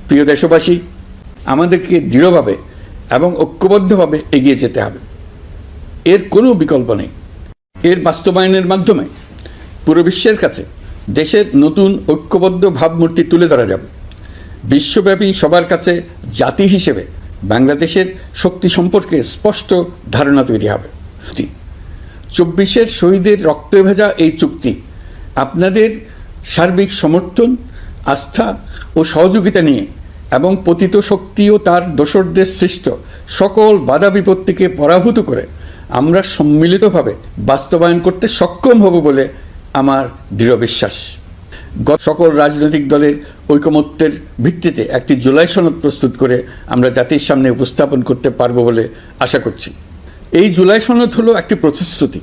প্রিয় দেশবাসী, আমাদেরকে দৃঢ়ভাবে এবং ঐক্যবদ্ধভাবে এগিয়ে যেতে হবে। এর কোনো বিকল্প নেই। এর বাস্তবায়নের মাধ্যমে পুরো বিশ্বের কাছে দেশের নতুন ঐক্যবদ্ধ ভাবমূর্তি তুলে ধরা যাবে। বিশ্বব্যাপী সবার কাছে জাতি হিসেবে বাংলাদেশের শক্তি সম্পর্কে স্পষ্ট ধারণা তৈরি হবে। 24-এর শহীদের রক্তে ভেজা এই চুক্তি আপনাদের সার্বিক সমর্থন, আস্থা ও সহযোগিতা নিয়ে এবং পতিত শক্তি ও তার দোসরদের সৃষ্ট সকল বাধা বিপত্তিকে পরাভূত করে আমরা সম্মিলিতভাবে বাস্তবায়ন করতে সক্ষম হব বলে আমার দৃঢ় বিশ্বাস। সকল রাজনৈতিক দলের ঐকমত্যের ভিত্তিতে একটি জুলাই সনদ প্রস্তুত করে আমরা জাতির সামনে উপস্থাপন করতে পারব বলে আশা করছি। এই জুলাই সনদ হলো একটি প্রতিশ্রুতি,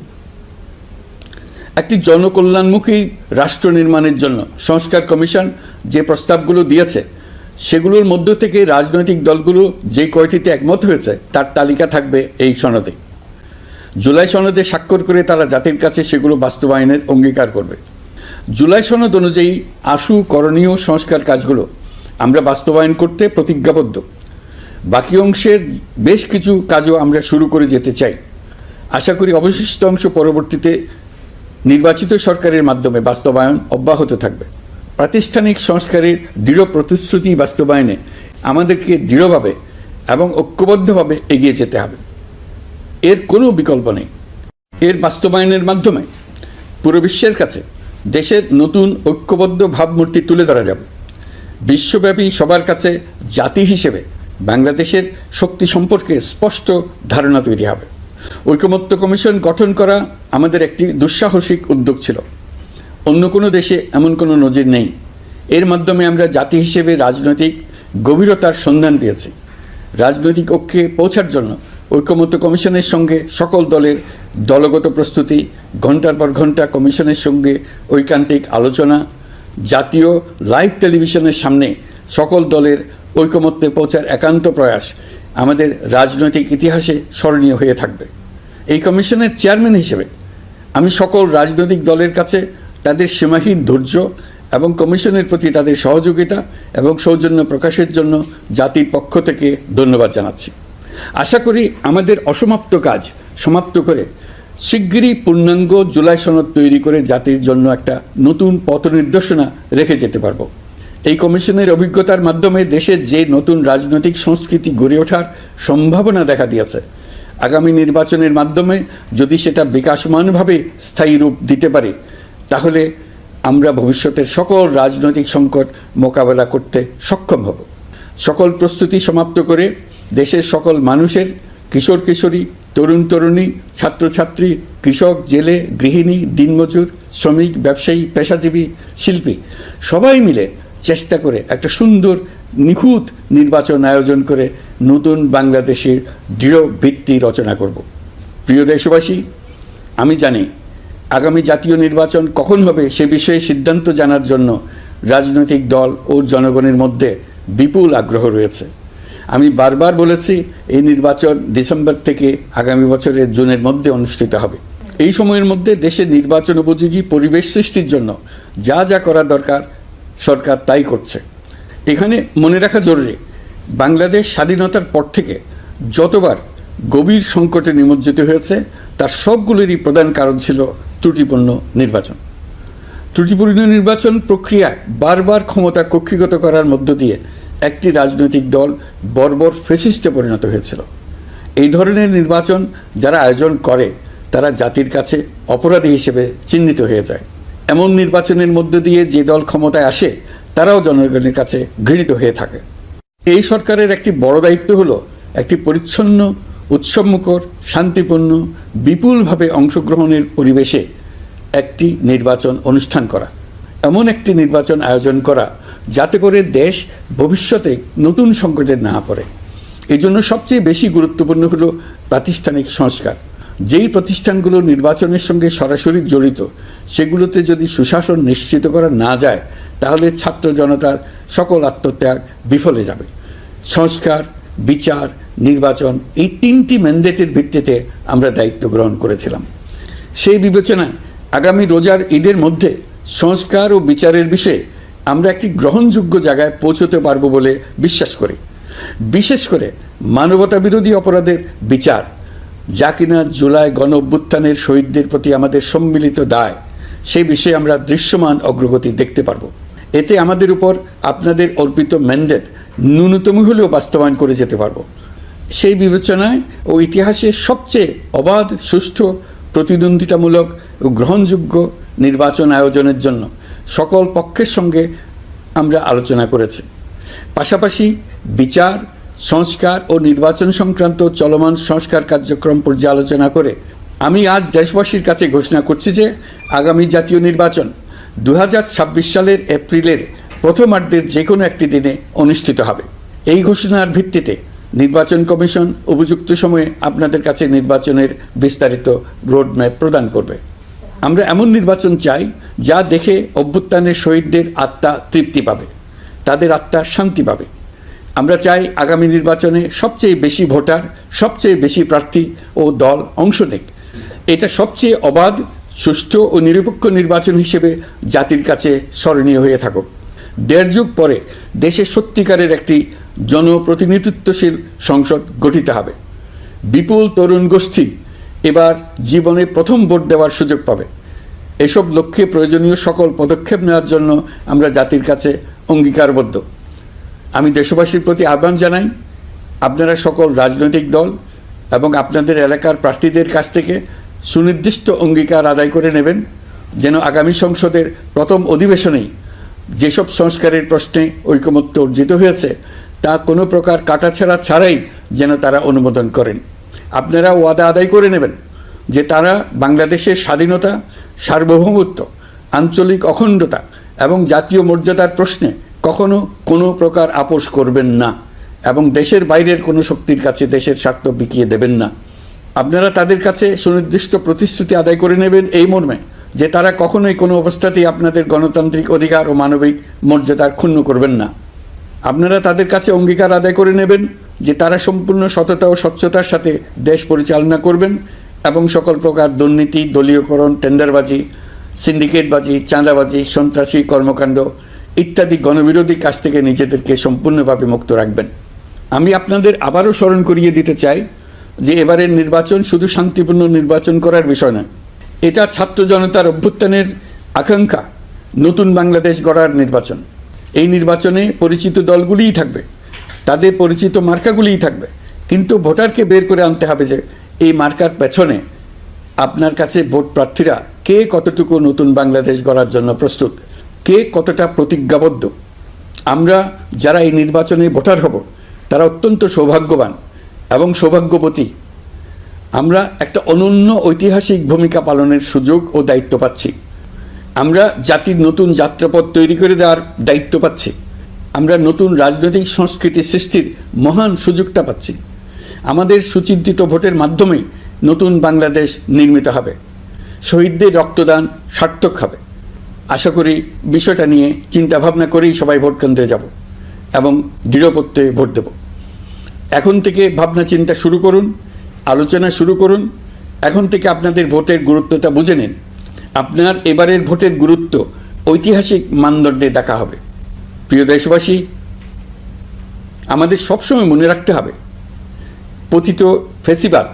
একটি জনকল্যাণমুখী রাষ্ট্র নির্মাণের জন্য সংস্কার কমিশন যে প্রস্তাবগুলো দিয়েছে সেগুলোর মধ্য থেকে রাজনৈতিক দলগুলো যে কয়টিতে একমত হয়েছে তার তালিকা থাকবে এই সনদে। জুলাই সনদে স্বাক্ষর করে তারা জাতির কাছে সেগুলো বাস্তবায়নের অঙ্গীকার করবে। জুলাই সনদ অনুযায়ী আশু করণীয় সংস্কার কাজগুলো আমরা বাস্তবায়ন করতে প্রতিজ্ঞাবদ্ধ। বাকি অংশের বেশ কিছু কাজও আমরা শুরু করে যেতে চাই। আশা করি অবশিষ্ট অংশ পরবর্তীতে নির্বাচিত সরকারের মাধ্যমে বাস্তবায়ন অব্যাহত থাকবে। প্রাতিষ্ঠানিক সংস্কারের দৃঢ় প্রতিশ্রুতি বাস্তবায়নে আমাদেরকে দৃঢ়ভাবে এবং ঐক্যবদ্ধভাবে এগিয়ে যেতে হবে। এর কোনো বিকল্প নেই। এর বাস্তবায়নের মাধ্যমে পুরো বিশ্বের কাছে দেশের নতুন ঐক্যবদ্ধ ভাবমূর্তি তুলে ধরা যাবে। বিশ্বব্যাপী সবার কাছে জাতি হিসেবে বাংলাদেশের শক্তি সম্পর্কে স্পষ্ট ধারণা তৈরি হবে। ঐকমত্য কমিশন গঠন করা আমাদের একটি দুঃসাহসিক উদ্যোগ ছিল। অন্য কোনো দেশে এমন কোনো নজির নেই। এর মাধ্যমে আমরা জাতি হিসেবে রাজনৈতিক গভীরতার সন্ধান পেয়েছি। রাজনৈতিক ঐক্যে পৌঁছার জন্য ঐকমত্য কমিশনের সঙ্গে সকল দলের দলগত প্রস্তুতি, ঘন্টার পর ঘন্টা কমিশনের সঙ্গে ঐকান্তিক আলোচনা, জাতীয় লাইভ টেলিভিশনের সামনে সকল দলের ঐকমত্যে পৌঁছার একান্ত প্রয়াস আমাদের রাজনৈতিক ইতিহাসে স্মরণীয় হয়ে থাকবে। এই কমিশনের চেয়ারম্যান হিসেবে আমি সকল রাজনৈতিক দলের কাছে তাদের সীমাহীন ধৈর্য এবং কমিশনের প্রতি তাদের সহযোগিতা এবং সৌজন্য প্রকাশের জন্য জাতির পক্ষ থেকে ধন্যবাদ জানাচ্ছি। আশা করি আমাদের অসমাপ্ত কাজ সমাপ্ত করে শিগগিরই পূর্ণাঙ্গ জুলাই সনদ তৈরি করে জাতির জন্য একটা নতুন পথ নির্দেশনা রেখে যেতে পারব। এই কমিশনের অভিজ্ঞতার মাধ্যমে দেশের যে নতুন রাজনৈতিক সংস্কৃতি গড়ে ওঠার সম্ভাবনা দেখা দিয়েছে, আগামী নির্বাচনের মাধ্যমে যদি সেটা বিকাশমানভাবে স্থায়ী রূপ দিতে পারে তাহলে আমরা ভবিষ্যতের সকল রাজনৈতিক সংকট মোকাবেলা করতে সক্ষম হব। সকল প্রস্তুতি সমাপ্ত করে দেশের সকল মানুষের, কিশোর কিশোরী, তরুণ তরুণী, ছাত্রছাত্রী, কৃষক, জেলে, গৃহিণী, দিনমজুর, শ্রমিক, ব্যবসায়ী, পেশাজীবী, শিল্পী সবাই মিলে চেষ্টা করে একটা সুন্দর নিখুঁত নির্বাচন আয়োজন করে নতুন বাংলাদেশের দৃঢ় ভিত্তি রচনা করব। প্রিয় দেশবাসী, আমি জানি আগামী জাতীয় নির্বাচন কখন হবে সে বিষয়ে সিদ্ধান্ত জানার জন্য রাজনৈতিক দল ও জনগণের মধ্যে বিপুল আগ্রহ রয়েছে। আমি বারবার বলেছি এই নির্বাচন ডিসেম্বর থেকে আগামী বছরের জুনের মধ্যে অনুষ্ঠিত হবে। এই সময়ের মধ্যে দেশের নির্বাচন উপযোগী পরিবেশ সৃষ্টির জন্য যা যা করা দরকার সরকার তাই করছে। এখানে মনে রাখা জরুরি, বাংলাদেশ স্বাধীনতার পর থেকে যতবার গভীর সংকটে নিমজ্জিত হয়েছে তার সবগুলোরই প্রধান কারণ ছিল ত্রুটিপূর্ণ নির্বাচন। ত্রুটিপূর্ণ নির্বাচন প্রক্রিয়ায় বারবার ক্ষমতা কক্ষিগত করার মধ্য দিয়ে একটি রাজনৈতিক দল বর্বর ফ্যাসিস্টে পরিণত হয়েছিল। এই ধরনের নির্বাচন যারা আয়োজন করে তারা জাতির কাছে অপরাধী হিসেবে চিহ্নিত হয়ে যায়। এমন নির্বাচনের মধ্য দিয়ে যে দল ক্ষমতায় আসে তারাও জনগণের কাছে ঘৃণিত হয়ে থাকে। এই সরকারের একটি বড় দায়িত্ব হলো একটি পরিচ্ছন্ন, উৎসবমুখর, শান্তিপূর্ণ, বিপুলভাবে অংশগ্রহণের পরিবেশে একটি নির্বাচন অনুষ্ঠান করা, এমন একটি নির্বাচন আয়োজন করা যাতে করে দেশ ভবিষ্যতে নতুন সংকটে না পড়ে। এই জন্য সবচেয়ে বেশি গুরুত্বপূর্ণ হলো প্রাতিষ্ঠানিক সংস্কার। যেই প্রতিষ্ঠানগুলো নির্বাচনের সঙ্গে সরাসরি জড়িত সেগুলোতে যদি সুশাসন নিশ্চিত করা না যায় তাহলে ছাত্র জনতার সকল আত্মত্যাগ বিফলে যাবে। সংস্কার, বিচার, নির্বাচন এই তিনটি ম্যান্ডেটের ভিত্তিতে আমরা দায়িত্ব গ্রহণ করেছিলাম। সেই বিবেচনায় আগামী রোজার ঈদের মধ্যে সংস্কার ও বিচারের বিষয়ে আমরা একটি গ্রহণযোগ্য জায়গায় পৌঁছতে পারবো বলে বিশ্বাস করি। বিশেষ করে মানবতা বিরোধী অপরাধের বিচার, যা কিনা জুলাই গণ অভ্যুত্থানের শহীদদের প্রতি আমাদের সম্মিলিত দায়, সেই বিষয়ে আমরা দৃশ্যমান অগ্রগতি দেখতে পারব। এতে আমাদের উপর আপনাদের অর্পিত ম্যান্ডেট ন্যূনতম হলেও বাস্তবায়ন করে যেতে পারব। সেই বিবেচনায় ও ইতিহাসে সবচেয়ে অবাধ, সুষ্ঠু, প্রতিদ্বন্দ্বিতামূলক ও গ্রহণযোগ্য নির্বাচন আয়োজনের জন্য সকল পক্ষের সঙ্গে আমরা আলোচনা করেছি। পাশাপাশি বিচার, সংস্কার ও নির্বাচন সংক্রান্ত চলমান সংস্কার কার্যক্রম পর্যালোচনা করে আমি আজ দেশবাসীর কাছে ঘোষণা করছি যে আগামী জাতীয় নির্বাচন 2026 সালের এপ্রিলের প্রথমার্ধের যে কোনো একটি দিনে অনুষ্ঠিত হবে। এই ঘোষণার ভিত্তিতে নির্বাচন কমিশন উপযুক্ত সময়ে আপনাদের কাছে নির্বাচনের বিস্তারিত রোডম্যাপ প্রদান করবে। আমরা এমন নির্বাচন চাই যা দেখে অভ্যুত্থানের শহীদদের আত্মা তৃপ্তি পাবে, তাদের আত্মা শান্তি পাবে। আমরা চাই আগামী নির্বাচনে সবচেয়ে বেশি ভোটার, সবচেয়ে বেশি প্রার্থী ও দল অংশ নেক। এটা সবচেয়ে অবাধ, সুষ্ঠু ও নিরপেক্ষ নির্বাচন হিসেবে জাতির কাছে স্মরণীয় হয়ে থাকুক। 1.5 যুগ পরে দেশে সত্যিকারের একটি জনপ্রতিনিধিত্বশীল সংসদ গঠিত হবে। বিপুল তরুণ গোষ্ঠী এবার জীবনে প্রথম ভোট দেওয়ার সুযোগ পাবে। এসব লক্ষ্যে প্রয়োজনীয় সকল পদক্ষেপ নেওয়ার জন্য আমরা জাতির কাছে অঙ্গীকারবদ্ধ। আমি দেশবাসীর প্রতি আহ্বান জানাই, আপনারা সকল রাজনৈতিক দল এবং আপনাদের এলাকার প্রার্থীদের কাছ থেকে সুনির্দিষ্ট অঙ্গীকার আদায় করে নেবেন, যেন আগামী সংসদের প্রথম অধিবেশনেই যেসব সংস্কারের প্রশ্নে ঐকমত্য অর্জিত হয়েছে তা কোনো প্রকার কাটাছেঁড়া ছাড়াই যেন তারা অনুমোদন করেন। আপনারা ওয়াদা আদায় করে নেবেন যে তারা বাংলাদেশের স্বাধীনতা, সার্বভৌমত্ব, আঞ্চলিক অখণ্ডতা এবং জাতীয় মর্যাদার প্রশ্নে কখনো কোনো প্রকার আপোষ করবেন না এবং দেশের বাইরের কোনো শক্তির কাছে দেশের স্বার্থ বিকিয়ে দেবেন না। আপনারা তাদের কাছে সুনির্দিষ্ট প্রতিশ্রুতি আদায় করে নেবেন এই মর্মে যে তারা কখনোই কোনো অবস্থাতেই আপনাদের গণতান্ত্রিক অধিকার ও মানবিক মর্যাদার ক্ষুণ্ণ করবেন না। আপনারা তাদের কাছে অঙ্গীকার আদায় করে নেবেন যে তারা সম্পূর্ণ সততা ও স্বচ্ছতার সাথে দেশ পরিচালনা করবেন এবং সকল প্রকার দুর্নীতি, দলীয়করণ, টেন্ডারবাজি, সিন্ডিকেটবাজি, চাঁদাবাজি, সন্ত্রাসী কর্মকাণ্ড ইত্যাদি গণবিরোধী কাজ থেকে নিজেদেরকে সম্পূর্ণভাবে মুক্ত রাখবেন। আমি আপনাদের আবারও স্মরণ করিয়ে দিতে চাই যে এবারের নির্বাচন শুধু শান্তিপূর্ণ নির্বাচন করার বিষয় নয়, এটা ছাত্র জনতার অভ্যুত্থানের আকাঙ্ক্ষা নতুন বাংলাদেশ গড়ার নির্বাচন। এই নির্বাচনে পরিচিত দলগুলিই থাকবে, তাদের পরিচিত মার্কাগুলিই থাকবে, কিন্তু ভোটারকে বের করে আনতে হবে যে এই মার্কার পেছনে আপনার কাছে ভোট প্রার্থীরা কে কতটুকু নতুন বাংলাদেশ গড়ার জন্য প্রস্তুত, কে কতটা প্রতিজ্ঞাবদ্ধ। আমরা যারা এই নির্বাচনে ভোটার হব তারা অত্যন্ত সৌভাগ্যবান এবং সৌভাগ্যবতী। আমরা একটা অনন্য ঐতিহাসিক ভূমিকা পালনের সুযোগ ও দায়িত্ব পাচ্ছি। আমরা জাতির নতুন যাত্রাপথ তৈরি করে দেওয়ার দায়িত্ব পাচ্ছি। আমরা নতুন রাজনৈতিক সংস্কৃতি সৃষ্টির মহান সুযোগটা পাচ্ছি। আমাদের সুচিন্তিত ভোটের মাধ্যমেই নতুন বাংলাদেশ নির্মিত হবে, শহীদদের রক্তদান সার্থক হবে। আশা করি বিষয়টা নিয়ে চিন্তাভাবনা করেই সবাই ভোট কেন্দ্রে যাব এবং দৃঢ়প্রত্যয়ে ভোট দেব। এখন থেকে ভাবনা চিন্তা শুরু করুন, আলোচনা শুরু করুন। এখন থেকে আপনাদের ভোটের গুরুত্বটা বুঝে নিন। আপনার এবারের ভোটের গুরুত্ব ঐতিহাসিক মানদণ্ডে দেখা হবে। প্রিয় দেশবাসী, আমাদের সবসময় মনে রাখতে হবে পতিত ফ্যাসিবাদ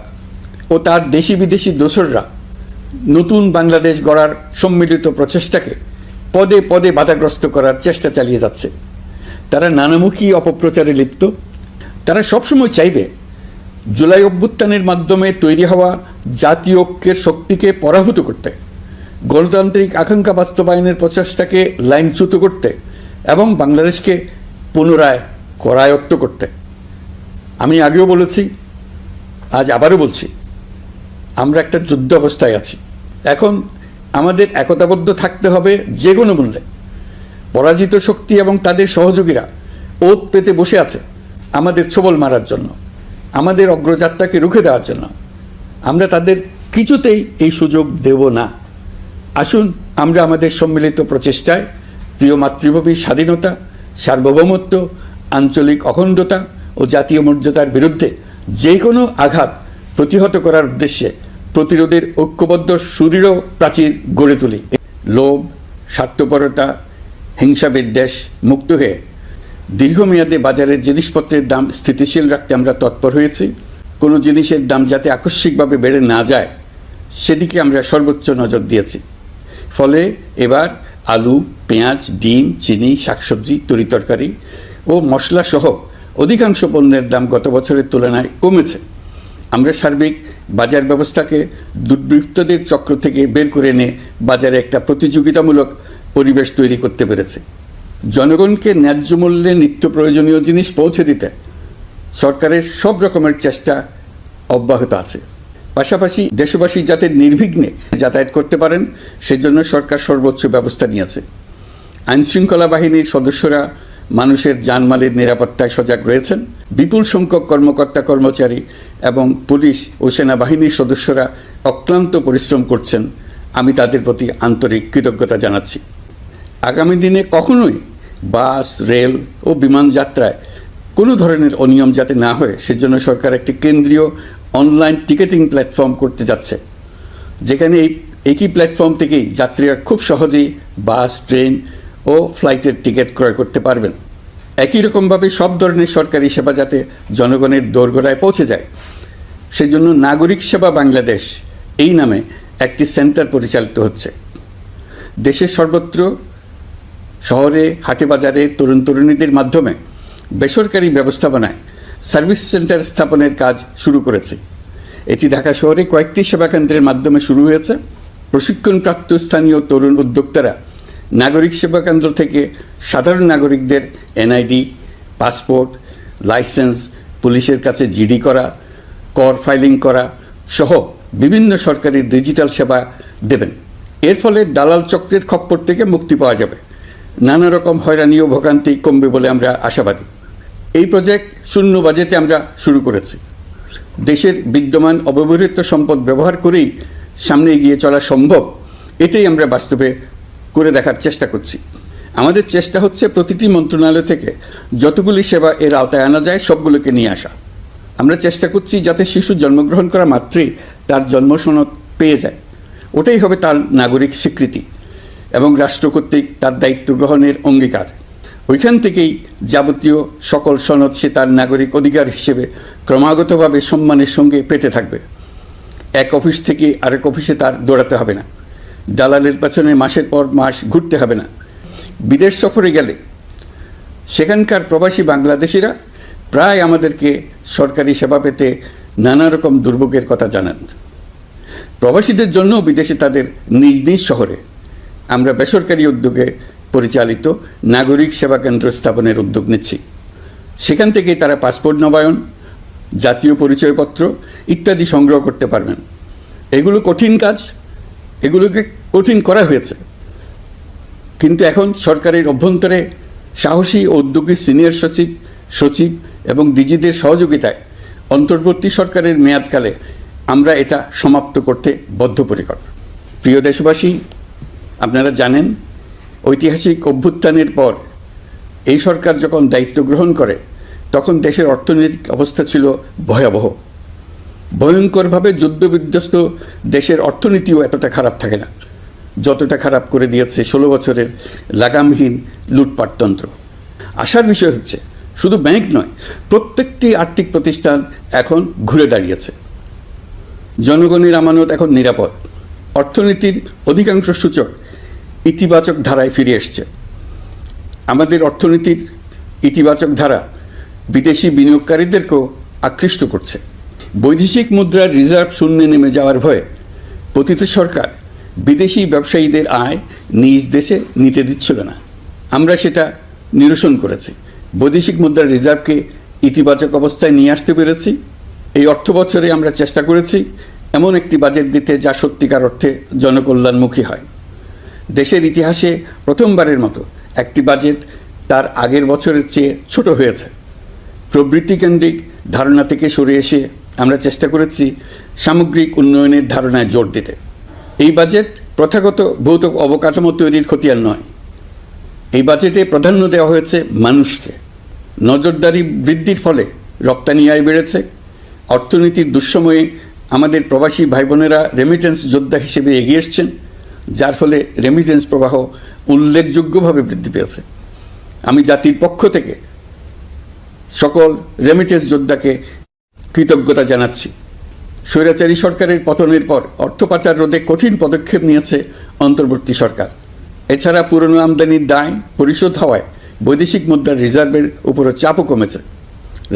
ও তার দেশি বিদেশি দোসররা নতুন বাংলাদেশ গড়ার সম্মিলিত প্রচেষ্টাকে পদে পদে বাধাগ্রস্ত করার চেষ্টা চালিয়ে যাচ্ছে। তারা নানামুখী অপপ্রচারে লিপ্ত। তারা সবসময় চাইবে জুলাই অভ্যুত্থানের মাধ্যমে তৈরি হওয়া জাতীয় ঐক্যের শক্তিকে পরাভূত করতে, গণতান্ত্রিক আকাঙ্ক্ষা বাস্তবায়নের প্রচেষ্টাকে লাইনচ্যুত করতে এবং বাংলাদেশকে পুনরায় করায়ত্ত করতে। আমি আগেও বলেছি, আজ আবারও বলছি, আমরা একটা যুদ্ধ অবস্থায় আছি। এখন আমাদের একতাবদ্ধ থাকতে হবে যে কোনো মূল্যে। পরাজিত শক্তি এবং তাদের সহযোগীরা ওত পেতে বসে আছে আমাদের ছোবল মারার জন্য, আমাদের অগ্রযাত্রাকে রুখে দেওয়ার জন্য। আমরা তাদের কিছুতেই এই সুযোগ দেব না। আসুন আমরা আমাদের সম্মিলিত প্রচেষ্টায় প্রিয় মাতৃভূমির স্বাধীনতা, সার্বভৌমত্ব, আঞ্চলিক অখণ্ডতা ও জাতীয় মর্যাদার বিরুদ্ধে যে কোনো আঘাত প্রতিহত করার উদ্দেশ্যে প্রতিরোধের ঐক্যবদ্ধ সুদৃঢ় প্রাচীর গড়ে তুলি। লোভ, স্বার্থপরতা, হিংসা বিদ্বেষ মুক্ত হয়ে দীর্ঘমেয়াদে বাজারের জিনিসপত্রের দাম স্থিতিশীল রাখতে আমরা তৎপর হয়েছি। কোনো জিনিসের দাম যাতে আকস্মিকভাবে বেড়ে না যায় সেদিকে আমরা সর্বোচ্চ নজর দিয়েছি। ফলে এবার আলু, পেঁয়াজ, ডিম, চিনি, শাকসবজি, তরিতরকারি ও মশলাসহ অধিকাংশ পণ্যের দাম গত বছরের তুলনায় কমেছে। আমরা সার্বিক বাজার ব্যবস্থাকে দুর্বৃত্তদের চক্র থেকে বের করে এনে বাজারে একটা প্রতিযোগিতামূলক পরিবেশ তৈরি করতে পেরেছি। জনগণকে ন্যায্য মূল্যে নিত্য প্রয়োজনীয় জিনিস পৌঁছে দিতে সরকারের সব রকমের চেষ্টা অব্যাহত আছে। পাশাপাশি দেশবাসী যাতে নির্বিঘ্নে যাতায়াত করতে পারেন সেজন্য সরকার সর্বোচ্চ ব্যবস্থা নিয়েছে। আইনশৃঙ্খলা বাহিনীর সদস্যরা মানুষের জানমালের নিরাপত্তায় সজাগ রয়েছেন। বিপুল সংখ্যক কর্মকর্তা কর্মচারী এবং পুলিশ ও সেনাবাহিনীর সদস্যরা অক্লান্ত পরিশ্রম করছেন। আমি তাদের প্রতি আন্তরিক কৃতজ্ঞতা জানাচ্ছি। আগামী দিনে কখনোই বাস, রেল ও বিমান যাত্রায় কোনো ধরনের অনিয়ম যাতে না হয় সেজন্য সরকার একটি কেন্দ্রীয় অনলাইন টিকেটিং প্ল্যাটফর্ম করতে যাচ্ছে, যেখানে এই একই প্ল্যাটফর্ম থেকেই যাত্রীরা খুব সহজেই বাস, ট্রেন ও ফ্লাইটের টিকিট ক্রয় করতে পারবেন। একই রকমভাবে সব ধরনের সরকারি সেবা যাতে জনগণের দোরগোড়ায় পৌঁছে যায় সেজন্য নাগরিক সেবা বাংলাদেশ এই নামে একটি সেন্টার পরিচালিত হচ্ছে। দেশের সর্বত্র শহরে, হাটে বাজারে তরুণ তরুণীদের মাধ্যমে বেসরকারি ব্যবস্থাপনায় সার্ভিস সেন্টার স্থাপনের কাজ শুরু করেছে। এটি ঢাকা শহরে কয়েকটি সেবা কেন্দ্রের মাধ্যমে শুরু হয়েছে। প্রশিক্ষণপ্রাপ্ত স্থানীয় তরুণ উদ্যোক্তারা নাগরিক সেবা কেন্দ্র থেকে সাধারণ নাগরিকদের এনআইডি, পাসপোর্ট, লাইসেন্স, পুলিশের কাছে জিডি করা, কর ফাইলিং করা সহ বিভিন্ন সরকারি ডিজিটাল সেবা দেবেন। এর ফলে দালাল চক্রের খপ্পর থেকে মুক্তি পাওয়া যাবে। নানা রকম হয়রানি ও ভোগান্তি কমবে বলে আমরা আশাবাদী। এই প্রজেক্ট শূন্য বাজেটে আমরা শুরু করেছি। দেশের বিদ্যমান অব্যবহৃত সম্পদ ব্যবহার করেই সামনে এগিয়ে চলা সম্ভব, এটাই আমরা বাস্তবে করে দেখার চেষ্টা করছি। আমাদের চেষ্টা হচ্ছে প্রতিটি মন্ত্রণালয় থেকে যতগুলি সেবা এর আওতায় আনা যায় সবগুলোকে নিয়ে আসা। আমরা চেষ্টা করছি যাতে শিশু জন্মগ্রহণ করা মাত্রই তার জন্ম সনদ পেয়ে যায়। ওটাই হবে তার নাগরিক স্বীকৃতি এবং রাষ্ট্র কর্তৃক তার দায়িত্ব গ্রহণের অঙ্গীকার। ওইখান থেকেই যাবতীয় সকল সনদ সে তার নাগরিক অধিকার হিসেবে ক্রমাগতভাবে সম্মানের সঙ্গে পেতে থাকবে। এক অফিস থেকে আরেক অফিসে তার দৌড়াতে হবে না, দালালের পেছনে মাসের পর মাস ঘুরতে হবে না। বিদেশ সফরে গেলে সেখানকার প্রবাসী বাংলাদেশিরা প্রায় আমাদেরকে সরকারি সেবা পেতে নানা রকম দুর্ভোগের কথা জানান। প্রবাসীদের জন্য বিদেশে তাদের নিজ নিজ শহরে আমরা বেসরকারি উদ্যোগে পরিচালিত নাগরিক সেবা কেন্দ্র স্থাপনের উদ্যোগ নিচ্ছি। সেখান থেকেই তারা পাসপোর্ট নবায়ন, জাতীয় পরিচয়পত্র ইত্যাদি সংগ্রহ করতে পারবেন। এগুলো কঠিন কাজ, এগুলোকে কঠিন করা হয়েছে, কিন্তু এখন সরকারের অভ্যন্তরে সাহসী ও উদ্যোগী সিনিয়র সচিব এবং ডিজিদের সহযোগিতায় অন্তর্বর্তী সরকারের মেয়াদকালে আমরা এটা সমাপ্ত করতে বদ্ধপরিকর। প্রিয় দেশবাসী, আপনারা জানেন ঐতিহাসিক অভ্যুত্থানের পর এই সরকার যখন দায়িত্ব গ্রহণ করে তখন দেশের অর্থনৈতিক অবস্থা ছিল ভয়াবহ। ভয়ঙ্করভাবে যুদ্ধবিধ্বস্ত দেশের অর্থনীতিও এতটা খারাপ থাকে না যতটা খারাপ করে দিয়েছে 16 বছরের লাগামহীন লুটপাটতন্ত্র। আশার বিষয় হচ্ছে শুধু ব্যাংক নয়, প্রত্যেকটি আর্থিক প্রতিষ্ঠান এখন ঘুরে দাঁড়িয়েছে। জনগণের আমানত এখন নিরাপদ। অর্থনীতির অধিকাংশ সূচক ইতিবাচক ধারায় ফিরে এসছে। আমাদের অর্থনীতির ইতিবাচক ধারা বিদেশি বিনিয়োগকারীদেরকেও আকৃষ্ট করছে। বৈদেশিক মুদ্রার রিজার্ভ শূন্যে নেমে যাওয়ার ভয়ে পতিত সরকার বিদেশি ব্যবসায়ীদের আয় নিজ দেশে নিতে দিচ্ছিল না। আমরা সেটা নিরসন করেছি। বৈদেশিক মুদ্রার রিজার্ভকে ইতিবাচক অবস্থায় নিয়ে আসতে পেরেছি। এই অর্থ বছরে আমরা চেষ্টা করেছি এমন একটি বাজেট দিতে যা সত্যিকার অর্থে জনকল্যাণমুখী হয়। দেশের ইতিহাসে প্রথমবারের মতো একটি বাজেট তার আগের বছরের চেয়ে ছোট হয়েছে। প্রবৃত্তিকেন্দ্রিক ধারণা থেকে সরে এসে আমরা চেষ্টা করেছি সামগ্রিক উন্নয়নের ধারণায় জোর দিতে। এই বাজেট প্রথাগত ভৌত অবকাঠামো তৈরির খতিয়ান নয়। এই বাজেটে প্রাধান্য দেওয়া হয়েছে মানুষকে। নজরদারি বৃদ্ধির ফলে রপ্তানি আয় বেড়েছে। অর্থনীতির দুঃসময়ে আমাদের প্রবাসী ভাই বোনেরা রেমিটেন্স যোদ্ধা হিসেবে এগিয়ে এসছেন, যার ফলে রেমিটেন্স প্রবাহ উল্লেখযোগ্যভাবে বৃদ্ধি পেয়েছে। আমি জাতির পক্ষ থেকে সকল রেমিটেন্স যোদ্ধাকে কৃতজ্ঞতা জানাচ্ছি। স্বৈরাচারী সরকারের পতনের পর অর্থ পাচার রোধে কঠিন পদক্ষেপ নিয়েছে অন্তর্বর্তী সরকার। এছাড়া পুরনো আমদানির দায় পরিশোধ হওয়ায় বৈদেশিক মুদ্রার রিজার্ভের উপরও চাপও কমেছে।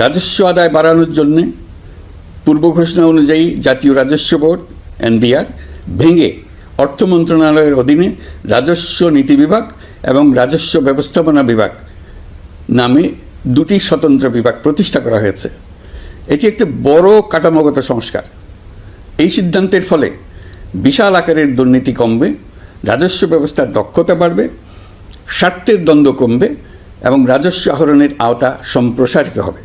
রাজস্ব আদায় বাড়ানোর জন্য পূর্ব ঘোষণা অনুযায়ী জাতীয় রাজস্ব বোর্ড NBR ভেঙে অর্থ মন্ত্রণালয়ের অধীনে রাজস্ব নীতি বিভাগ এবং রাজস্ব ব্যবস্থাপনা বিভাগ নামে দুটি স্বতন্ত্র বিভাগ প্রতিষ্ঠা করা হয়েছে। এটি একটি বড় কাঠামোগত সংস্কার। এই সিদ্ধান্তের ফলে বিশাল আকারের দুর্নীতি কমবে, রাজস্ব ব্যবস্থার দক্ষতা বাড়বে, স্বার্থের দ্বন্দ্ব কমবে এবং রাজস্ব আহরণের আওতা সম্প্রসারিত হবে।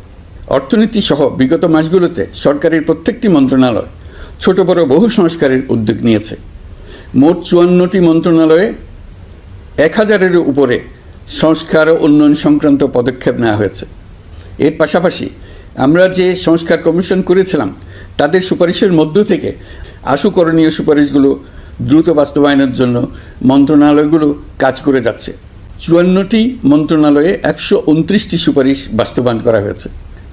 অর্থনীতি সহ বিগত মাসগুলোতে সরকারের প্রত্যেকটি মন্ত্রণালয় ছোট বড় বহু সংস্কারের উদ্যোগ নিয়েছে। মোট 54টি মন্ত্রণালয়ে 1000-এর উপরে সংস্কার ও উন্নয়ন সংক্রান্ত পদক্ষেপ নেওয়া হয়েছে। এর পাশাপাশি আমরা যে সংস্কার কমিশন করেছিলাম তাদের সুপারিশের মধ্য থেকে আশু করণীয় সুপারিশগুলো দ্রুত বাস্তবায়নের জন্য মন্ত্রণালয়গুলো কাজ করে যাচ্ছে। 54টি মন্ত্রণালয়ে 129টি সুপারিশ বাস্তবায়ন করা হয়েছে।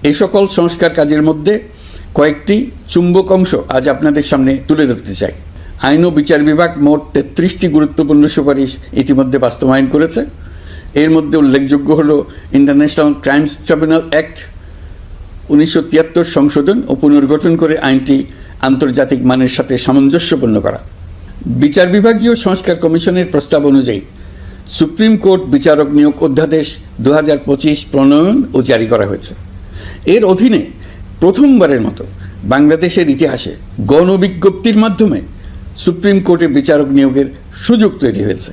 এই সকল সংস্কার কাজের মধ্যে কয়েকটি চুম্বক অংশ আজ আপনাদের সামনে তুলে ধরতে চাই। আইন ও বিচার বিভাগ মোট 33টি গুরুত্বপূর্ণ সুপারিশ ইতিমধ্যে বাস্তবায়ন করেছে। এর মধ্যে উল্লেখযোগ্য হল ইন্টারন্যাশনাল ক্রাইমস ট্রাইব্যুনাল অ্যাক্ট 1973 সংশোধন ও পুনর্গঠন করে আইনটি আন্তর্জাতিক মানের সাথে সামঞ্জস্যপূর্ণ করা। বিচার বিভাগীয় সংস্কার কমিশনের প্রস্তাব অনুযায়ী সুপ্রিম কোর্ট বিচারক নিয়োগ অধ্যাদেশ 2025 প্রণয়ন ও জারি করা হয়েছে। এর অধীনে প্রথমবারের মতো বাংলাদেশের ইতিহাসে গণবিজ্ঞপ্তির মাধ্যমে সুপ্রিম কোর্টে বিচারক নিয়োগের সুযোগ তৈরি হয়েছে।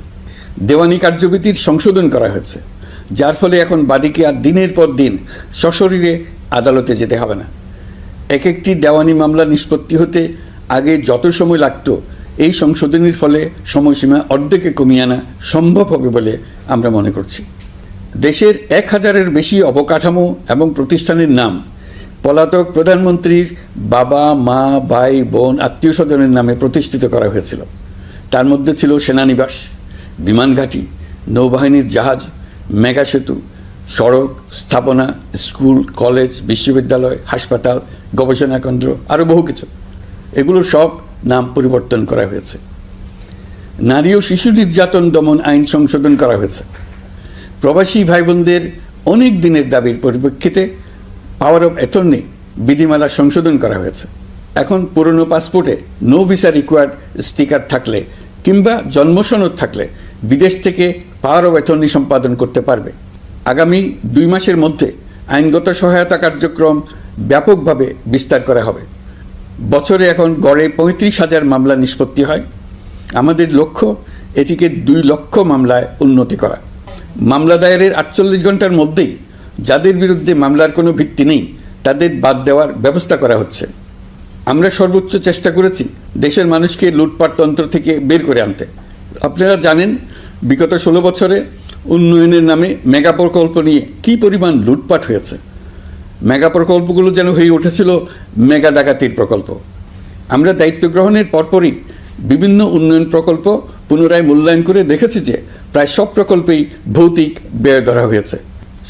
দেওয়ানি কার্যবিধির সংশোধন করা হয়েছে, যার ফলে এখন বাদীকে আর দিনের পর দিন সশরীরে আদালতে যেতে হবে না। এক একটি দেওয়ানি মামলা নিষ্পত্তি হতে আগে যত সময় লাগত, এই সংশোধনীর ফলে সময়সীমা অর্ধেকে কমিয়ে আনা সম্ভব হবে বলে আমরা মনে করছি। দেশের 1000-এর বেশি অবকাঠামো এবং প্রতিষ্ঠানের নাম পলাতক প্রধানমন্ত্রীর বাবা, মা, ভাই, বোন, আত্মীয় স্বজনের নামে প্রতিষ্ঠিত করা হয়েছিল। তার মধ্যে ছিল সেনানিবাস, বিমানঘাঁটি, নৌবাহিনীর জাহাজ, মেগা সেতু, সড়ক, স্থাপনা, স্কুল, কলেজ, বিশ্ববিদ্যালয়, হাসপাতাল, গবেষণা কেন্দ্র, আরও বহু কিছু। এগুলো সব নাম পরিবর্তন করা হয়েছে। নারী ও শিশু নির্যাতন দমন আইন সংশোধন করা হয়েছে। প্রবাসী ভাই বোনদের অনেক দিনের দাবির পরিপ্রেক্ষিতে পাওয়ার অফ অ্যাটর্নি বিধিমালা সংশোধন করা হয়েছে। এখন পুরনো পাসপোর্টে নো ভিসা রিকোয়ার্ড স্টিকার থাকলে কিংবা জন্মসনদ থাকলে বিদেশ থেকে পাওয়ার অফ অ্যাটর্নি সম্পাদন করতে পারবে। আগামী 2 মাসের মধ্যে আইনগত সহায়তা কার্যক্রম ব্যাপকভাবে বিস্তার করা হবে। বছরে এখন গড়ে 35,000 মামলা নিষ্পত্তি হয়। আমাদের লক্ষ্য এটিকে 2 লক্ষ মামলায় উন্নতি করা। মামলা দায়েরের 48 ঘন্টার মধ্যেই যাদের বিরুদ্ধে মামলার কোনো ভিত্তি নেই তাদের বাদ দেওয়ার ব্যবস্থা করা হচ্ছে। আমরা সর্বোচ্চ চেষ্টা করেছি দেশের মানুষকে লুটপাটতন্ত্র থেকে বের করে আনতে। আপনারা জানেন, বিগত 16 বছরে উন্নয়নের নামে মেগা প্রকল্প নিয়ে কী পরিমাণ লুটপাট হয়েছে। মেগা প্রকল্পগুলো যেন হয়ে উঠেছিল মেগা ডাকাতির প্রকল্প। আমরা দায়িত্ব গ্রহণের পরপরই বিভিন্ন উন্নয়ন প্রকল্প পুনরায় মূল্যায়ন করে দেখেছি যে প্রায় সব প্রকল্পেই ভৌতিক ব্যয় ধরা হয়েছে।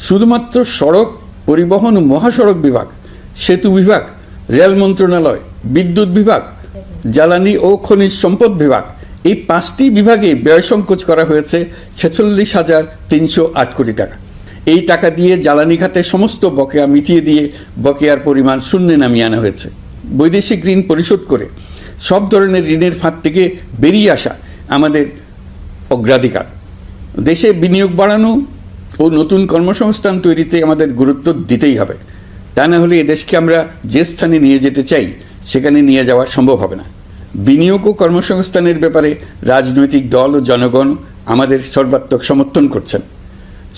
শুধুমাত্র সড়ক পরিবহন ও মহাসড়ক বিভাগ, সেতু বিভাগ, রেল মন্ত্রণালয়, বিদ্যুৎ বিভাগ, জ্বালানি ও খনিজ সম্পদ বিভাগ, এই 5টি বিভাগে ব্যয় সংকোচ করা হয়েছে 46,308 কোটি টাকা। এই টাকা দিয়ে জ্বালানি খাতে সমস্ত বকেয়া মিটিয়ে দিয়ে বকেয়ার পরিমাণ শূন্যে নামিয়ে আনা হয়েছে। বৈদেশিক ঋণ পরিশোধ করে সব ধরনের ঋণের ফাঁদ থেকে বেরিয়ে আসা আমাদের অগ্রাধিকার। দেশে বিনিয়োগ বাড়ানো ও নতুন কর্মসংস্থান তৈরিতে আমাদের গুরুত্ব দিতেই হবে। তা না হলে এদেশকে আমরা যে স্থানে নিয়ে যেতে চাই সেখানে নিয়ে যাওয়া সম্ভব হবে না। বিনিয়োগ ও কর্মসংস্থানের ব্যাপারে রাজনৈতিক দল ও জনগণ আমাদের সর্বাত্মক সমর্থন করছেন।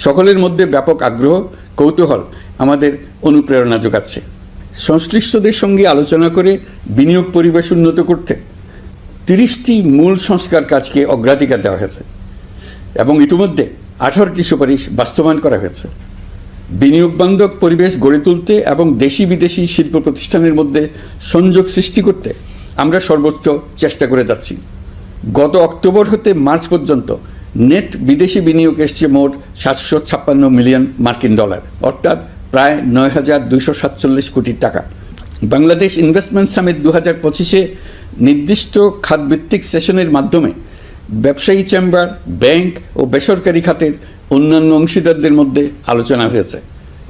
সকলের মধ্যে ব্যাপক আগ্রহ, কৌতূহল আমাদের অনুপ্রেরণা যোগাচ্ছে। সংশ্লিষ্টদের সঙ্গে আলোচনা করে বিনিয়োগ পরিবেশ উন্নত করতে 30টি মূল সংস্কার কাজকে অগ্রাধিকার দেওয়া হয়েছে এবং ইতিমধ্যে 18টি সুপারিশ বাস্তবায়ন করা হয়েছে। বিনিয়োগ বান্ধব পরিবেশ গড়ে তুলতে এবং দেশি বিদেশি শিল্প প্রতিষ্ঠানের মধ্যে সংযোগ সৃষ্টি করতে আমরা সর্বোচ্চ চেষ্টা করে যাচ্ছি। গত অক্টোবর হতে মার্চ পর্যন্ত নেট বিদেশি বিনিয়োগ এসছে মোট 756 মিলিয়ন মার্কিন ডলার, অর্থাৎ প্রায় 9,247 কোটি টাকা। বাংলাদেশ ইনভেস্টমেন্ট সামিট 2025-এ নির্দিষ্ট খাতভিত্তিক সেশনের মাধ্যমে ব্যবসায়ী চেম্বার, ব্যাংক ও বেসরকারি খাতের অন্যান্য অংশীদারদের মধ্যে আলোচনা হয়েছে।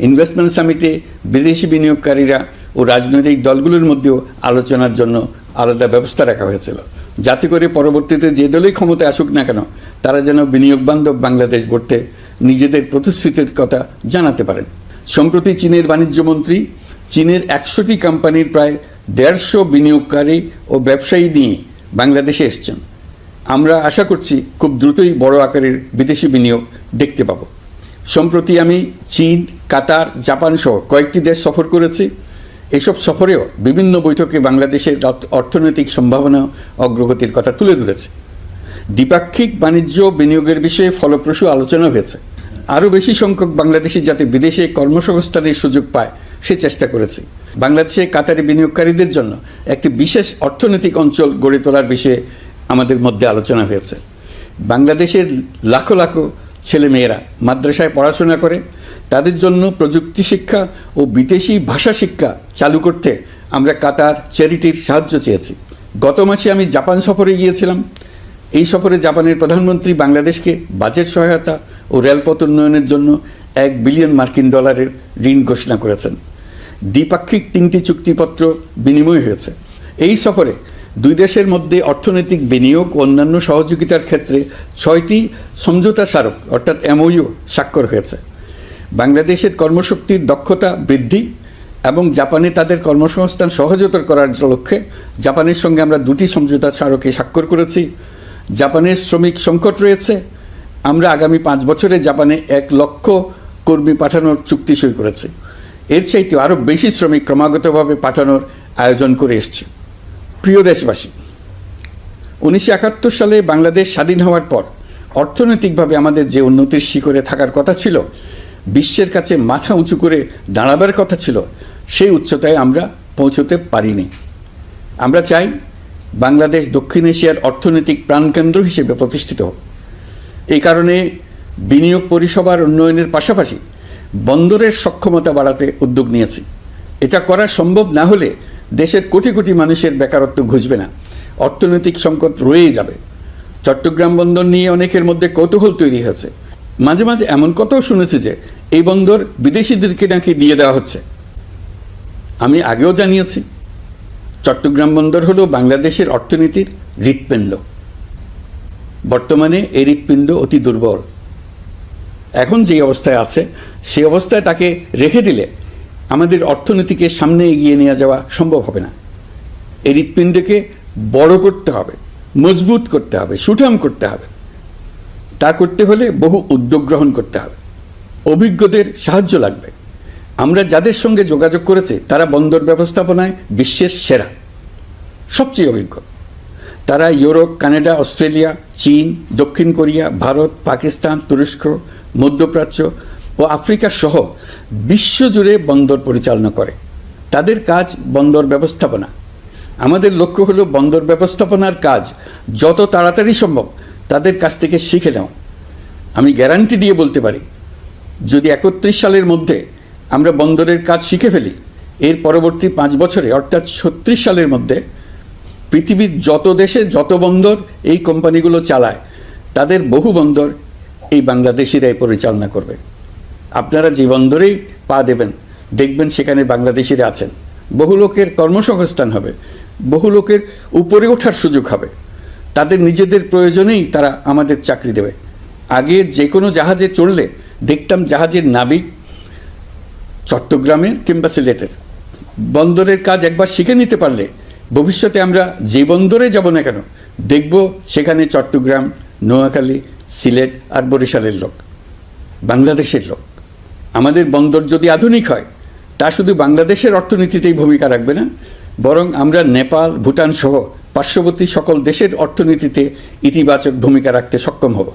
ইনভেস্টমেন্ট সামিটে বিদেশি বিনিয়োগকারীরা ও রাজনৈতিক দলগুলোর মধ্যেও আলোচনার জন্য আলাদা ব্যবস্থা রাখা হয়েছিল, যাতে করে পরবর্তীতে যে দলই ক্ষমতায় আসুক না কেন তারা যেন বিনিয়োগ বান্ধব বাংলাদেশ গড়তে নিজেদের প্রতিশ্রুতির কথা জানাতে পারেন। সম্প্রতি চীনের বাণিজ্যমন্ত্রী চীনের 100টি কোম্পানির প্রায় 150 বিনিয়োগকারী ও ব্যবসায়ী নিয়ে বাংলাদেশে এসছেন। আমরা আশা করছি খুব দ্রুতই বড় আকারের বিদেশি বিনিয়োগ দেখতে পাব। সম্প্রতি আমি চীন, কাতার, জাপান সহ কয়েকটি দেশ সফর করেছি। এসব সফরেও বিভিন্ন বৈঠকে বাংলাদেশের অর্থনৈতিক সম্ভাবনা অগ্রগতির কথা তুলে ধরেছে। দ্বিপাক্ষিক বাণিজ্য বিনিয়োগের বিষয়ে ফলপ্রসূ আলোচনা হয়েছে। আরও বেশি সংখ্যক বাংলাদেশি যাতে বিদেশে কর্মসংস্থানের সুযোগ পায় সে চেষ্টা করেছে। বাংলাদেশে কাতারি বিনিয়োগকারীদের জন্য একটি বিশেষ অর্থনৈতিক অঞ্চল গড়ে তোলার বিষয়ে আমাদের মধ্যে আলোচনা হয়েছে। বাংলাদেশের লাখো লাখো ছেলেমেয়েরা মাদ্রাসায় পড়াশোনা করে, তাদের জন্য প্রযুক্তি শিক্ষা ও বিদেশি ভাষা শিক্ষা চালু করতে আমরা কাতার চ্যারিটির সাহায্য চেয়েছি। গত মাসে আমি জাপান সফরে গিয়েছিলাম। এই সফরে জাপানের প্রধানমন্ত্রী বাংলাদেশকে বাজেট সহায়তা ও রেলপথ উন্নয়নের জন্য $1 বিলিয়ন মার্কিন ডলারের ঋণ ঘোষণা করেছেন। দ্বিপাক্ষিক 3টি চুক্তিপত্র বিনিময় হয়েছে। এই সফরে দুই দেশের মধ্যে অর্থনৈতিক বিনিয়োগ ও অন্যান্য সহযোগিতার ক্ষেত্রে 6টি সমঝোতা স্মারক অর্থাৎ MOU স্বাক্ষর হয়েছে। বাংলাদেশের কর্মশক্তির দক্ষতা বৃদ্ধি এবং জাপানে তাদের কর্মসংস্থান সহজতর করার লক্ষ্যে জাপানের সঙ্গে আমরা 2টি সমঝোতা স্মারকে স্বাক্ষর করেছি। জাপানের শ্রমিক সংকট রয়েছে। আমরা আগামী 5 বছরে জাপানে 1 লক্ষ কর্মী পাঠানোর চুক্তি সই করেছি। এর চাইতে আরও বেশি শ্রমিক ক্রমাগতভাবে পাঠানোর আয়োজন করে এসছে। প্রিয় দেশবাসী, 1971 সালে বাংলাদেশ স্বাধীন হওয়ার পর অর্থনৈতিকভাবে আমাদের যে উন্নতির শিখরে থাকার কথা ছিল, বিশ্বের কাছে মাথা উঁচু করে দাঁড়াবার কথা ছিল, সেই উচ্চতায় আমরা পৌঁছতে পারিনি। আমরা চাই বাংলাদেশ দক্ষিণ এশিয়ার অর্থনৈতিক প্রাণকেন্দ্র হিসেবে প্রতিষ্ঠিত হোক। এই কারণে বিনিয়োগ পরিষেবার উন্নয়নের পাশাপাশি বন্দরের সক্ষমতা বাড়াতে উদ্যোগ নিয়েছি। এটা করা সম্ভব না হলে দেশের কোটি কোটি মানুষের বেকারত্ব ঘুচবে না, অর্থনৈতিক সংকট রয়েই যাবে। চট্টগ্রাম বন্দর নিয়ে অনেকের মধ্যে কৌতূহল তৈরি হয়েছে। মাঝে মাঝে এমন কথাও শুনেছি যে এই বন্দর বিদেশিদেরকে নাকি দিয়ে দেওয়া হচ্ছে। আমি আগেও জানিয়েছি, চট্টগ্রাম বন্দর হলো বাংলাদেশের অর্থনীতির হৃৎপিণ্ড। বর্তমানে এই হৃৎপিণ্ড অতি দুর্বল। এখন যে অবস্থায় আছে সেই অবস্থায় তাকে রেখে দিলে আমাদের অর্থনীতিকে সামনে এগিয়ে নিয়ে যাওয়া সম্ভব হবে না। এই হৃৎপিণ্ডকে বড় করতে হবে, মজবুত করতে হবে, সুঠাম করতে হবে। তা করতে হলে বহু উদ্যোগ গ্রহণ করতে হবে, অভিজ্ঞদের সাহায্য লাগবে। আমরা যাদের সঙ্গে যোগাযোগ করেছি তারা বন্দর ব্যবস্থাপনায় বিশ্বের সেরা, সবচেয়ে অভিজ্ঞ। তারা ইউরোপ, কানাডা, অস্ট্রেলিয়া, চীন, দক্ষিণ কোরিয়া, ভারত, পাকিস্তান, তুরস্ক, মধ্যপ্রাচ্য ও আফ্রিকা সহ বিশ্বজুড়ে বন্দর পরিচালনা করে। তাদের কাজ বন্দর ব্যবস্থাপনা। আমাদের লক্ষ্য হলো বন্দর ব্যবস্থাপনার কাজ যত তাড়াতাড়ি সম্ভব তাদের কাছ থেকে শিখে নেওয়া। আমি গ্যারান্টি দিয়ে বলতে পারি, যদি 31 সালের মধ্যে আমরা বন্দরের কাজ শিখে ফেলি, এর পরবর্তী 5 বছরে অর্থাৎ 36 সালের মধ্যে পৃথিবীর যত দেশে যত বন্দর এই কোম্পানিগুলো চালায় তাদের বহু বন্দর এই বাংলাদেশিরাই পরিচালনা করবে। আপনারা যে বন্দরেই পা দেবেন দেখবেন সেখানে বাংলাদেশিরা আছেন। বহু লোকের কর্মসংস্থান হবে, বহু লোকের উপরে ওঠার সুযোগ হবে। তাদের নিজেদের প্রয়োজনেই তারা আমাদের চাকরি দেবে। আগে যে কোনো জাহাজে চড়লে দেখতাম জাহাজের নাবিক চট্টগ্রামের কিংবা সিলেটের। বন্দরের কাজ একবার শিখে নিতে পারলে ভবিষ্যতে আমরা যে বন্দরে যাব না কেন দেখব সেখানে চট্টগ্রাম, নোয়াখালী, সিলেট আর বরিশালের লোক, বাংলাদেশের লোক। আমাদের বন্দর যদি আধুনিক হয় তা শুধু বাংলাদেশের অর্থনীতিতেই ভূমিকা রাখবে না, বরং আমরা নেপাল, ভুটান সহ পার্শ্ববর্তী সকল দেশের অর্থনীতিতে ইতিবাচক ভূমিকা রাখতে সক্ষম হব।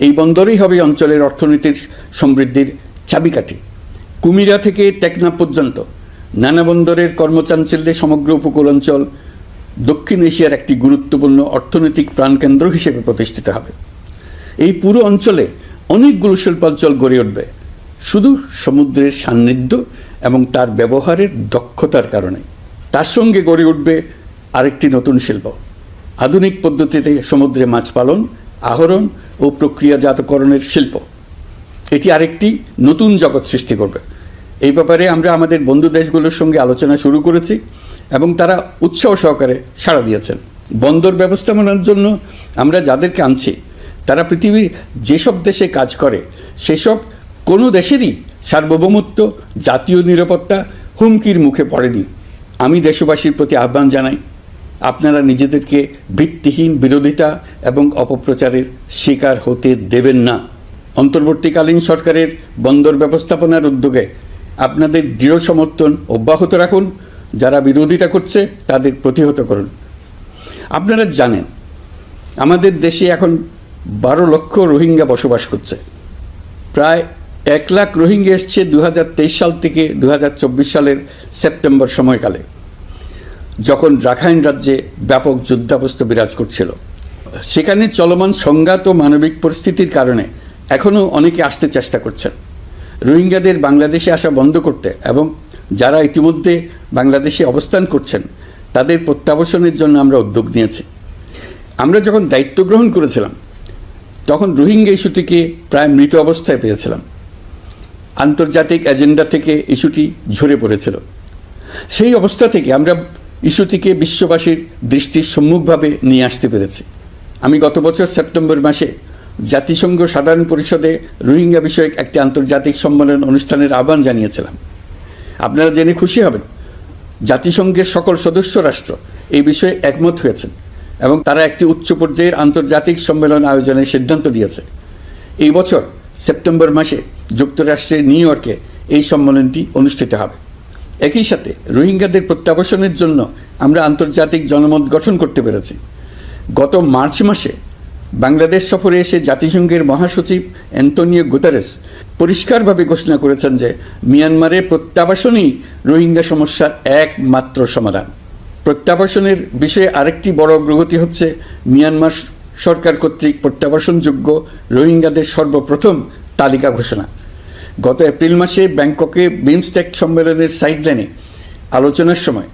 এই বন্দরই হবে অঞ্চলের অর্থনীতির সমৃদ্ধির চাবিকাঠি। কুমিরা থেকে টেকনাফ পর্যন্ত নানা বন্দরের কর্মচাঞ্চল্যে সমগ্র উপকূল অঞ্চল দক্ষিণ এশিয়ার একটি গুরুত্বপূর্ণ অর্থনৈতিক প্রাণকেন্দ্র হিসেবে প্রতিষ্ঠিত হবে। এই পুরো অঞ্চলে অনেকগুলো শিল্পাঞ্চল গড়ে উঠবে শুধু সমুদ্রের সান্নিধ্য এবং তার ব্যবহারের দক্ষতার কারণে। তার সঙ্গে গড়ে উঠবে আরেকটি নতুন শিল্প, আধুনিক পদ্ধতিতে সমুদ্রে মাছ পালন, আহরণ ও প্রক্রিয়াজাতকরণের শিল্প। এটি আরেকটি নতুন জগৎ সৃষ্টি করবে। এই ব্যাপারে আমরা আমাদের বন্ধু দেশগুলোর সঙ্গে আলোচনা শুরু করেছি এবং তারা উৎসাহ সহকারে সাড়া দিয়েছেন। বন্দর ব্যবস্থাপনার জন্য আমরা যাদেরকে আনছি তারা পৃথিবীর যেসব দেশে কাজ করে সেসব কোনো দেশেরই সার্বভৌমত্ব, জাতীয় নিরাপত্তা হুমকির মুখে পড়েনি। আমি দেশবাসীর প্রতি আহ্বান জানাই, আপনারা নিজেদেরকে ভিত্তিহীন বিরোধিতা এবং অপপ্রচারের শিকার হতে দেবেন না। অন্তর্বর্তীকালীন সরকারের বন্দর ব্যবস্থাপনার উদ্যোগে আপনাদের দৃঢ় সমর্থন অব্যাহত রাখুন। যারা বিরোধিতা করছে তাদের প্রতিহত করুন। আপনারা জানেন আমাদের দেশে এখন 12 লক্ষ রোহিঙ্গা বসবাস করছে। প্রায় 1 লাখ রোহিঙ্গা এসছে 2023 সাল থেকে 2024 সালের সেপ্টেম্বর সময়কালে, যখন রাখাইন রাজ্যে ব্যাপক যুদ্ধাবস্থা বিরাজ করছিল। সেখানে চলমান সংঘাত ও মানবিক পরিস্থিতির কারণে এখনও অনেকে আসতে চেষ্টা করছেন। রোহিঙ্গাদের বাংলাদেশে আসা বন্ধ করতে এবং যারা ইতিমধ্যে বাংলাদেশে অবস্থান করছেন তাদের প্রত্যাবাসনের জন্য আমরা উদ্যোগ নিয়েছি। আমরা যখন দায়িত্ব গ্রহণ করেছিলাম তখন রোহিঙ্গা ইস্যুটিকে প্রায় মৃত অবস্থায় পেয়েছিলাম। আন্তর্জাতিক এজেন্ডা থেকে ইস্যুটি ঝরে পড়েছিল। সেই অবস্থা থেকে আমরা ইস্যুটিকে বিশ্ববাসীর দৃষ্টির সম্মুখভাবে নিয়ে আসতে পেরেছি। আমি গত বছর সেপ্টেম্বর মাসে জাতিসংঘ সাধারণ পরিষদে রোহিঙ্গা বিষয়ক একটি আন্তর্জাতিক সম্মেলন অনুষ্ঠানের আহ্বান জানিয়েছিলাম। আপনারা জেনে খুশি হবেন, জাতিসংঘের সকল সদস্য রাষ্ট্র এই বিষয়ে একমত হয়েছেন এবং তারা একটি উচ্চ পর্যায়ের আন্তর্জাতিক সম্মেলন আয়োজনের সিদ্ধান্ত নিয়েছে। এই বছর সেপ্টেম্বর মাসে যুক্তরাষ্ট্রের নিউ ইয়র্কে এই সম্মেলনটি অনুষ্ঠিত হবে। একই সাথে রোহিঙ্গাদের প্রত্যাবাসনের জন্য আমরা আন্তর্জাতিক জনমত গঠন করতে পেরেছি। গত মার্চ মাসে বাংলাদেশ সফরে এসে জাতিসংঘের মহাসচিব অ্যান্টোনিও গুতেরেস পরিষ্কারভাবে ঘোষণা করেছেন যে মিয়ানমারের প্রত্যাবাসনই রোহিঙ্গা সমস্যার একমাত্র সমাধান। প্রত্যাবাসনের বিষয়ে আরেকটি বড় অগ্রগতি হচ্ছে মিয়ানমার সরকার কর্তৃক প্রত্যাবাসনযোগ্য রোহিঙ্গাদের সর্বপ্রথম তালিকা ঘোষণা। গত এপ্রিল মাসে ব্যাংককে বিমস্টেক সম্মেলনের সাইডলাইনে আলোচনার সময়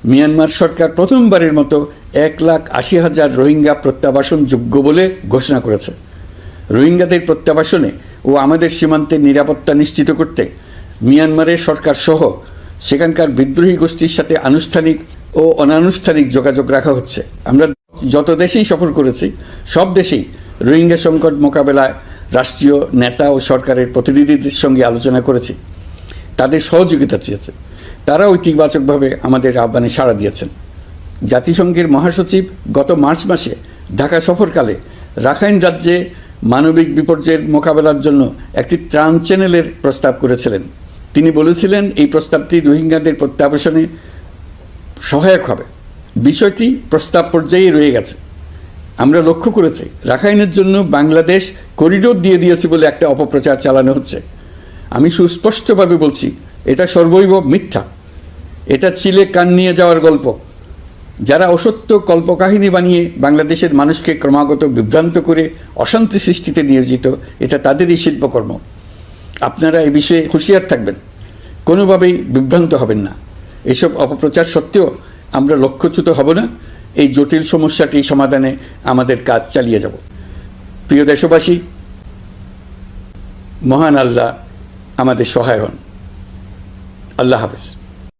মিয়ানমার সরকার প্রথমবারের মতো 1,80,000 রোহিঙ্গা প্রত্যাবাসনযোগ্য বলে ঘোষণা করেছে। রোহিঙ্গাদের প্রত্যাবাসনে ও আমাদের সীমান্তের নিরাপত্তা নিশ্চিত করতে মিয়ানমারের সরকার সহ সেখানকার বিদ্রোহী গোষ্ঠীর সাথে আনুষ্ঠানিক ও অনানুষ্ঠানিক যোগাযোগ রাখা হচ্ছে। আমরা যত দেশেই সফর করেছি সব দেশেই রোহিঙ্গা সংকট মোকাবেলায় রাষ্ট্রীয় নেতা ও সরকারের প্রতিনিধিদের সঙ্গে আলোচনা করেছি, তাদের সহযোগিতা চেয়েছে। তারা ইতিবাচকভাবে আমাদের আহ্বানে সাড়া দিয়েছেন। জাতিসংঘের মহাসচিব গত মার্চ মাসে ঢাকা সফরকালে রাখাইন রাজ্যে মানবিক বিপর্যয়ের মোকাবেলার জন্য একটি ত্রাণ চ্যানেলের প্রস্তাব করেছিলেন। তিনি বলেছিলেন এই প্রস্তাবটি রোহিঙ্গাদের প্রত্যাবাসনে সহায়ক হবে। বিষয়টি প্রস্তাব পর্যায়ে রয়ে গেছে। আমরা লক্ষ্য করেছি রাখাইনের জন্য বাংলাদেশ করিডোর দিয়ে দিয়েছে বলে একটা অপপ্রচার চালানো হচ্ছে। আমি সুস্পষ্টভাবে বলছি, এটা সর্বৈব মিথ্যা। এটা চিলে কান নিয়ে যাওয়ার গল্প। যারা অসত্য কল্পকাহিনী বানিয়ে বাংলাদেশের মানুষকে ক্রমাগত বিভ্রান্ত করে অশান্তি সৃষ্টিতে নিয়োজিত, এটা তাদেরই শিল্পকর্ম। আপনারা এ বিষয়ে হুঁশিয়ার থাকবেন, কোনোভাবেই বিভ্রান্ত হবেন না। এসব অপপ্রচার সত্ত্বেও আমরা লক্ষ্যচ্যুত হব না। এই জটিল সমস্যাটি সমাধানে আমাদের কাজ চালিয়ে যাব। প্রিয় দেশবাসী, মহান আল্লাহ আমাদের সহায় হন। আল্লাহ হাফেজ।